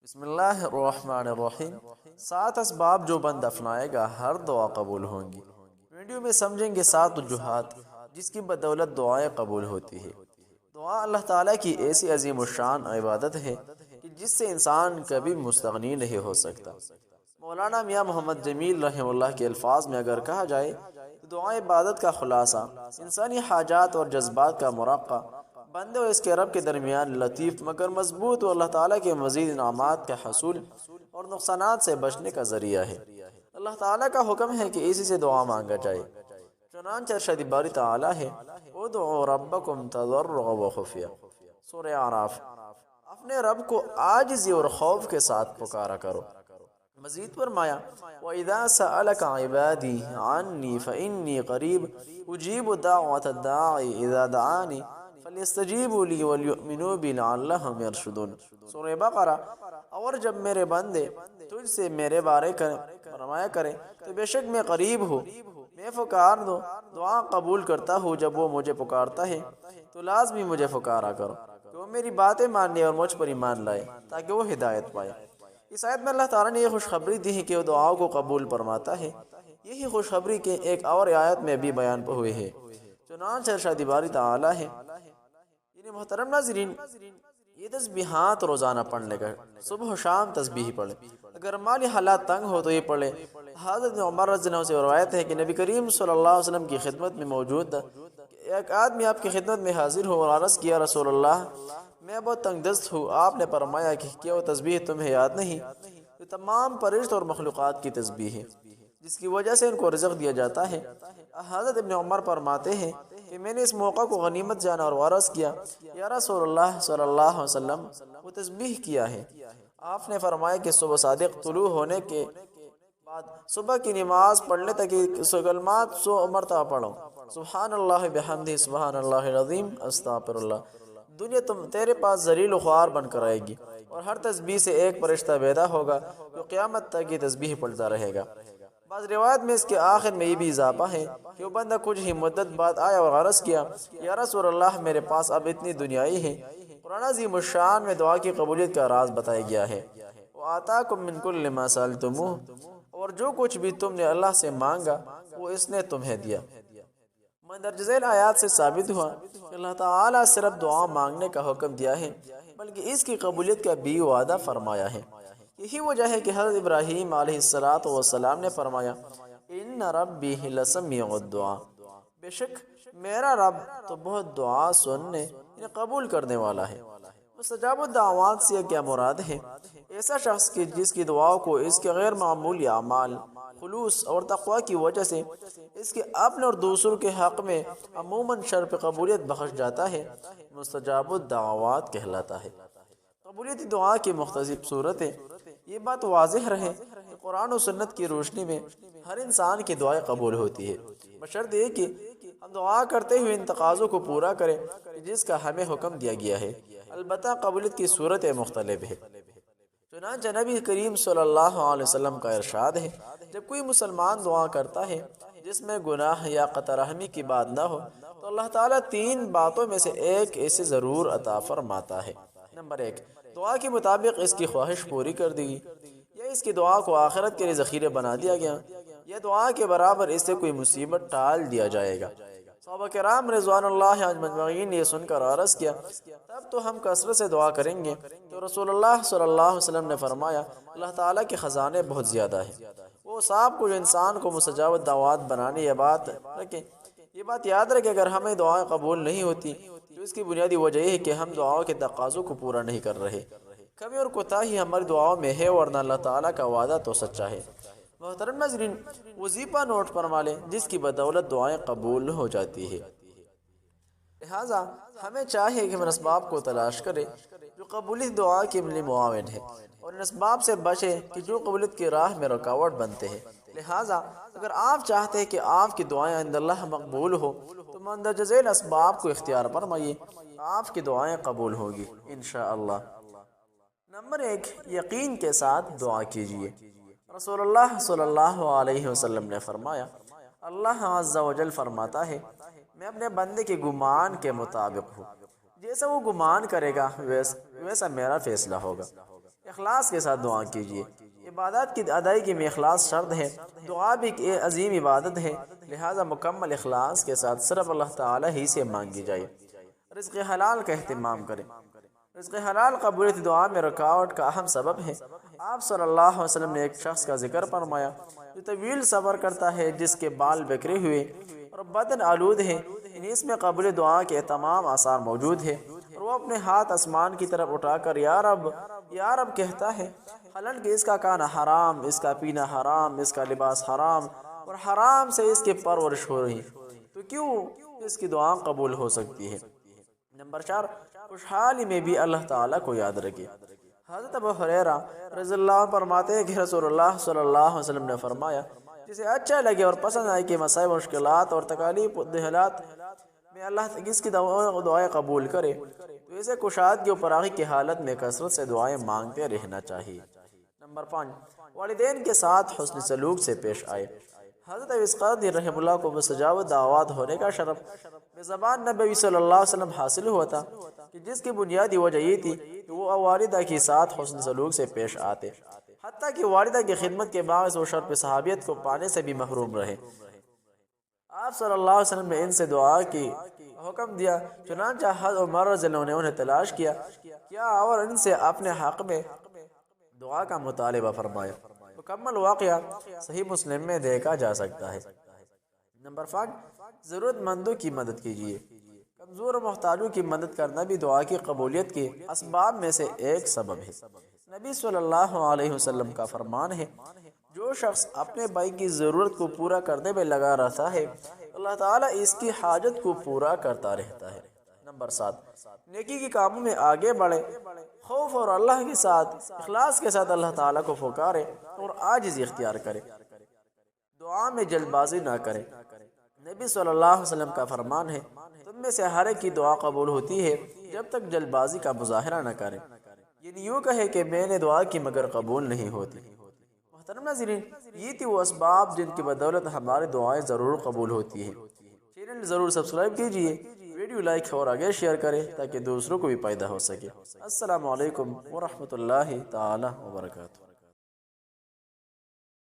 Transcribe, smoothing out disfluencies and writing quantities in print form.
بسم اللہ الرحمن الرحیم۔ 7 اسباب جو بند اپنائے گا ہر دعا قبول ہوں گی۔ ویڈیو میں سمجھیں گے 7 وجوہات جس کی بدولت دعائیں قبول ہوتی ہے۔ دعا اللہ تعالیٰ کی ایسی عظیم الشان عبادت ہے کہ جس سے انسان کبھی مستغنی نہیں ہو سکتا۔ مولانا میاں محمد جمیل رحمہ اللہ کے الفاظ میں اگر کہا جائے تو دعا عبادت کا خلاصہ انسانی حاجات اور جذبات کا مراقبہ، بندے اور اس کے رب کے درمیان لطیف مگر مضبوط اور اللہ تعالیٰ کے مزید انعامات کا حصول اور نقصانات سے بچنے کا ذریعہ ہے۔ اللہ تعالیٰ کا حکم ہے کہ اسی سے دعا مانگا جائے، چنانچہ ارشاد باری تعالیٰ ہے ادعوا ربکم تضرعا وخفیہ، سورہ اعراف۔ اپنے رب کو عاجزی اور خوف کے ساتھ پکارا کرو۔ مزید فرمایا وَإِذَا سَأَلَكَ عِبَادِي عَنِّي فَإِنِّي قَرِيبٌ أُجِيبُ دَعْوَةَ الدَّاعِ إِذَا دَعَانِ فَلْيَسْتَجِيبُوا لِي وَلْيُؤْمِنُوا بِي لَعَلَّهُمْ يَرْشُدُونَ، سورہ بقرہ۔ اور جب میرے بندے تجھ سے میرے بارے فرمایا کریں تو بے شک میں قریب ہوں، میں پکار دو دعا قبول کرتا ہوں۔ جب وہ مجھے پکارتا ہے تو لازمی مجھے پکارا کرو کہ وہ میری باتیں ماننے اور مجھ پر ایمان لائے تاکہ وہ ہدایت پائے۔ اس آیت میں اللہ تعالیٰ نے یہ خوشخبری دی ہے کہ وہ دعاؤں کو قبول فرماتا ہے۔ یہی خوشخبری کے ایک اور آیت میں بھی بیان ہوئی ہے، چنانچہ ارشاد باری تعالیٰ ہے۔ محترم ناظرین، یہ تسبیحات روزانہ پڑھنے کا، صبح و شام تسبیح پڑھیں۔ اگر مالی حالات تنگ ہو تو یہ پڑھیں۔ حضرت عمر رضی اللہ عنہ سے روایت ہے کہ نبی کریم صلی اللہ علیہ وسلم کی خدمت میں موجود تھا۔ ایک آدمی آپ کی خدمت میں حاضر ہو اور عرض کیا رسول اللہ میں بہت تنگ دست ہوں۔ آپ نے فرمایا کہ کیا وہ تسبیح تمہیں یاد نہیں؟ یہ تمام فرشتوں اور مخلوقات کی تسبیح ہے جس کی وجہ سے ان کو رزق دیا جاتا ہے۔ حضرت ابن عمر فرماتے ہیں کہ میں نے اس موقع کو غنیمت جانا اور عرض کیا یا رسول اللہ صلی اللہ علیہ وسلم وہ تسبیح کیا ہے؟ آپ نے فرمایا کہ صبح صادق طلوع ہونے کے بعد صبح کی نماز پڑھنے تک کلمات 100 مرتبہ پڑھو۔ سبحان اللہ بحمدہ، سبحان اللہ العظیم، استغفر اللہ۔ دنیا تیرے پاس ذلیل و خوار بن کر آئے گی اور ہر تسبیح سے ایک فرشتہ پیدا ہوگا جو قیامت تک یہ تسبیح پڑھتا رہے گا۔ بعض روایت میں اس کے آخر میں یہ بھی اضافہ ہے کہ وہ بندہ کچھ ہی مدت بعد آیا اور عرض کیا یا رسول اللہ میرے پاس اب اتنی دنیائی ہے۔ قرآن عظیم الشان میں دعا کی قبولیت کا راز بتایا گیا ہے۔ وَآتَاكُم مِّن كُلِّ مَا سَأَلْتُمُوهُ، اور جو کچھ بھی تم نے اللہ سے مانگا وہ اس نے تمہیں دیا۔ مندرجہ ذیل آیات سے ثابت ہوا کہ اللہ تعالیٰ صرف دعا مانگنے کا حکم دیا ہے بلکہ اس کی قبولیت کا بھی وعدہ فرمایا ہے۔ یہی وجہ ہے کہ حضرت ابراہیم علیہ السلام نے فرمایا ان ربی لسمیع الدعاء، بے شک میرا رب تو بہت دعا سننے یعنی قبول کرنے والا ہے۔ مستجاب الدعوات سے کیا مراد ہے؟ ایسا شخص کی جس کی دعاؤں کو اس کے غیر معمولی اعمال، خلوص اور تقوی کی وجہ سے اس کے اپنے اور دوسروں کے حق میں عموماً شرف قبولیت بخش جاتا ہے، مستجاب الدعوات کہلاتا ہے۔ قبولیت دعا کی مختلف صورتیں، یہ بات واضح رہے کہ قرآن و سنت کی روشنی میں ہر انسان کی دعائیں قبول ہوتی ہے، بشرط یہ کہ ہم دعا کرتے ہوئے ان تقاضوں کو پورا کریں جس کا ہمیں حکم دیا گیا ہے۔ البتہ قبولیت کی صورتیں مختلف ہے۔ چنانچہ نبی کریم صلی اللہ علیہ وسلم کا ارشاد ہے جب کوئی مسلمان دعا کرتا ہے جس میں گناہ یا قطع رحمی کی بات نہ ہو تو اللہ تعالیٰ 3 باتوں میں سے ایک اسے ضرور عطا فرماتا ہے۔ نمبر 1، دعا کے مطابق اس کی خواہش پوری کر دی گئی، یا اس کی دعا کو آخرت کے لیے ذخیرے بنا دیا گیا، یا دعا کے برابر اس سے کوئی مصیبت ٹال دیا جائے گا۔ صحابہ کرام رضوان اللہ اجمعین نے یہ سن کر عرض کیا تب تو ہم کثرت سے دعا کریں گے، تو رسول اللہ صلی اللہ علیہ وسلم نے فرمایا اللہ تعالیٰ کے خزانے بہت زیادہ ہیں۔ وہ صاحب کو جو انسان کو مستجاب الدعوات بنانے یہ بات یاد رکھے اگر ہمیں دعائیں قبول نہیں ہوتی تو اس کی بنیادی وجہ یہ ہے کہ ہم دعاؤں کے تقاضوں کو پورا نہیں کر رہے۔ کمی اور کوتاہی ہماری دعاؤں میں ہے ورنہ اللہ تعالیٰ کا وعدہ تو سچا ہے۔ محترم ناظرین، وظیفہ نوٹ فرما لیں جس کی بدولت دعائیں قبول ہو جاتی ہے۔ لہٰذا ہمیں چاہیے کہ ہم ان اسباب کو تلاش کریں جو قبولیت دعا کے لیے معاون ہے اور ان اسباب سے بچیں کہ جو قبولیت کی راہ میں رکاوٹ بنتے ہیں۔ لہٰذا اگر آپ چاہتے ہیں کہ آپ کی دعائیں عند اللہ مقبول ہو تو مندرجہ ذیل اسباب کو اختیار فرمائیے، آپ کی دعائیں قبول ہوگی انشاءاللہ۔ نمبر 1، یقین کے ساتھ دعا کیجیے۔ رسول اللہ صلی اللہ علیہ وسلم نے فرمایا اللہ عز و جل فرماتا ہے میں اپنے بندے کے گمان کے مطابق ہوں، جیسا وہ گمان کرے گا ویسا میرا فیصلہ ہوگا۔ اخلاص کے ساتھ دعا کیجیے۔ عبادات کی ادائیگی میں اخلاص شرط ہے۔ دعا بھی ایک عظیم عبادت ہے، لہٰذا مکمل اخلاص کے ساتھ صرف اللہ تعالیٰ ہی سے مانگی جائے۔ رزق حلال کا اہتمام کریں۔ رزق حلال قبولیت دعا میں رکاوٹ کا اہم سبب ہے۔ آپ صلی اللہ علیہ وسلم نے ایک شخص کا ذکر فرمایا جو طویل سفر کرتا ہے، جس کے بال بکھرے ہوئے اور بدن آلود ہے، اس میں قبول دعا کے تمام آثار موجود ہے، اور وہ اپنے ہاتھ آسمان کی طرف اٹھا کر یا رب کہتا ہے، حالانکہ اس کا کھانا حرام، اس کا پینا حرام، اس کا لباس حرام، اور حرام سے اس کی پرورش ہو رہی، تو کیوں اس کی دعا قبول ہو سکتی ہے؟ نمبر 4، خوشحالی میں بھی اللہ تعالیٰ کو یاد رکھے۔ حضرت ابو ہریرہ رضی اللہ عنہ فرماتے ہیں کہ رسول اللہ صلی اللہ علیہ وسلم نے فرمایا، جسے اچھا لگے اور پسند آئے کہ مسائل، مشکلات اور تکالیف و دہلات میں اللہ اس کی دعائیں قبول کرے، تو اسے کشادگی و فراغی کی حالت میں کثرت سے دعائیں مانگتے رہنا چاہیے۔ نمبر 5، والدین کے ساتھ حسن سلوک سے پیش آئے۔ حضرت ابی اسحاق رحمہ اللہ کو مستجاب دعوات ہونے کا شرف بزبان نبی صلی اللہ علیہ وسلم حاصل ہوا تھا، کہ جس کی بنیادی وجہ یہ تھی کہ وہ والدہ کے ساتھ حسن سلوک سے پیش آتے، حتیٰ کہ والدہ کی خدمت کے باعث وہ شرف صحابیت کو پانے سے بھی محروم رہے۔ آپ صلی اللہ علیہ وسلم نے ان سے دعا کی حکم دیا، چنانچہ حضرت عمر رضی اللہ عنہ نے انہیں تلاش کیا اور ان سے اپنے حق میں دعا کا مطالبہ فرمایا۔ مکمل واقعہ صحیح مسلم میں دیکھا جا سکتا ہے۔ نمبر 5، ضرورت مندوں کی مدد کیجیے۔ کمزور اور محتاجوں کی مدد کرنا بھی دعا کی قبولیت کے اسباب میں سے ایک سبب ہے۔ نبی صلی اللہ علیہ وسلم کا فرمان ہے، جو شخص اپنے بھائی کی ضرورت کو پورا کرنے میں لگا رہتا ہے، اللہ تعالیٰ اس کی حاجت کو پورا کرتا رہتا ہے۔ نمبر 7، نیکی کے کاموں میں آگے بڑھے، خوف اور اللہ کے ساتھ اخلاص کے ساتھ اللہ تعالیٰ کو پکارے اور عاجزی اختیار کرے۔ دعا میں جلد بازی نہ کرے۔ نبی صلی اللہ علیہ وسلم کا فرمان ہے، تم میں سے ہر ایک کی دعا قبول ہوتی ہے جب تک جلد بازی کا مظاہرہ نہ کرے، یعنی یوں کہے کہ میں نے دعا کی مگر قبول نہیں ہوتی۔ محترم ناظرین، یہ تھی وہ اسباب جن کی بدولت ہماری دعائیں ضرور قبول ہوتی ہیں۔ چینل ضرور سبسکرائب کیجئے، ویڈیو لائک اور آگے شیئر کریں تاکہ دوسروں کو بھی فائدہ ہو سکے۔ السلام علیکم ورحمۃ اللہ تعالی وبرکاتہ۔